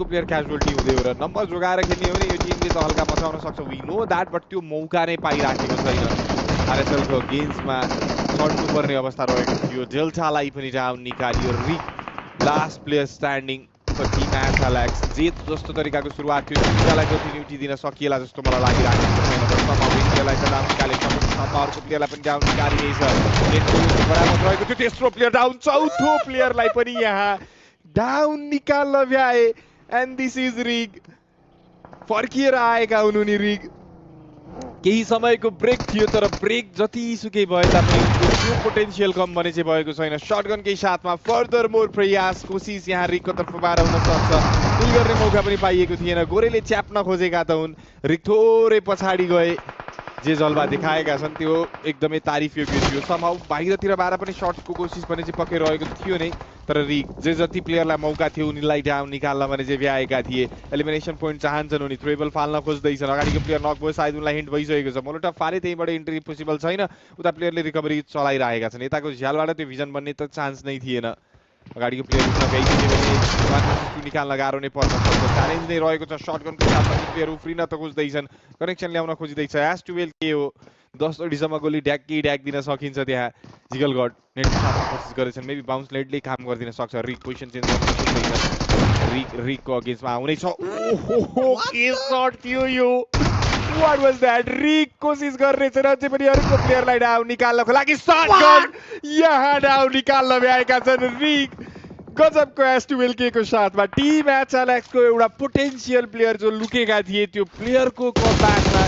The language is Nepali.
को प्लेयर क्याजुअल्टी हुँदै हो र नम्बर जोगाएर खेल्ने हो भने यो टिमले त हल्का मचाउन सक्छ वी नो द्याट बट त्यो मौका नै पाइराखेको छैन आरएसएलको गेम्समा चढ्नुपर्ने अवस्था रहेको थियो डेल्टालाई पनि डाउन निकालियो रिक लास्ट प्लेयर स्ट्यान्डिङ पछि म्याच एलेक्स जे जस्तो तरिकाको सुरुवात थियो दुईटालाई कन्टिन्युटी दिन सकिएला जस्तो मलाई लागिराखेको छैन इन्डियालाई त डाउन निकालेको अर्को प्लेयरलाई पनि डाउन निकालिरहेछ बराबर रहेको थियो तेस्रो प्लेयर डाउन चौथो प्लेयरलाई पनि यहाँ डाउन निकाल्न भ्याए एन्ड दिस इज रिग फर्किएर आएका हुनु नि रिग केही समयको ब्रेक थियो तर ब्रेक जतिसुकै भए तापनि त्यो पोटेन्सियल कम भने चाहिँ भएको छैन शटगनकै साथमा फर्दर मोर प्रयास कोसिस यहाँ रिगको तर्फबाट हुन सक्छ किल गर्ने मौका पनि पाइएको थिएन गोरेले च्याप्न खोजेका त हुन् रिग थोरै पछाडि गए जे जल्वा देखाएका छन् त्यो एकदमै तारिफयोग्य थियो समहाउ बाहिरतिरबाट पनि शट्सको कोसिस भने चाहिँ पक्कै रहेको थियो नै तर रिग जे जति प्लेयरलाई मौका थियो उनीलाई डाउन निकाल्न भने चाहिँ भ्याएका थिए एलिमिनेसन पोइन्ट चाहन्छन् उनी ट्रेबल फाल्न खोज्दैछन् अगाडिको प्लेयर नक भयो सायद उनलाई हिन्ट भइसकेको छ मोलोटप फाले त्यहीँबाट इन्ट्री पोसिबल छैन उता प्लेयरले रिकभरी चलाइरहेका छन् यताको झ्यालबाट त्यो भिजन बन्ने त चान्स नै थिएन अगाडिको प्लेयर निकाल्न गाह्रो नै पर्न सक्छ च्यालेन्ज नै रहेको छ शटगनको साथमा प्लेयर उफ्रिन त खोज्दैछन् कनेक्सन ल्याउन खोजिँदैछ एस 12 के हो 10 ओडीसम्म गोली ड्याक दिन सकिन्छ त्यहाँ जिगल गड नेट साथमा कोसिस गरेछन् मेबी बाउन्स नेटले काम गरिदिन सक्छ रिक पोजिसन चेन्ज गर्न खोज्दैछन् रिकको अगेन्स्टमा आउनै छ ओहो के शट थियो यो व्हाट वाज दैट रिक कोसिस गर्दैछ र चाहिँ पनि अर्को प्लेयरलाई डाउन निकाल्नको लागि शटगन यहाँ डाउन निकाल्न भ्याएका छन् रिक गजबको S12 के को साथमा टिम एच एलेक्सको एउटा पोटेन्शियल प्लेयर जो लुकेका थिए त्यो प्लेयरको कमब्याकमा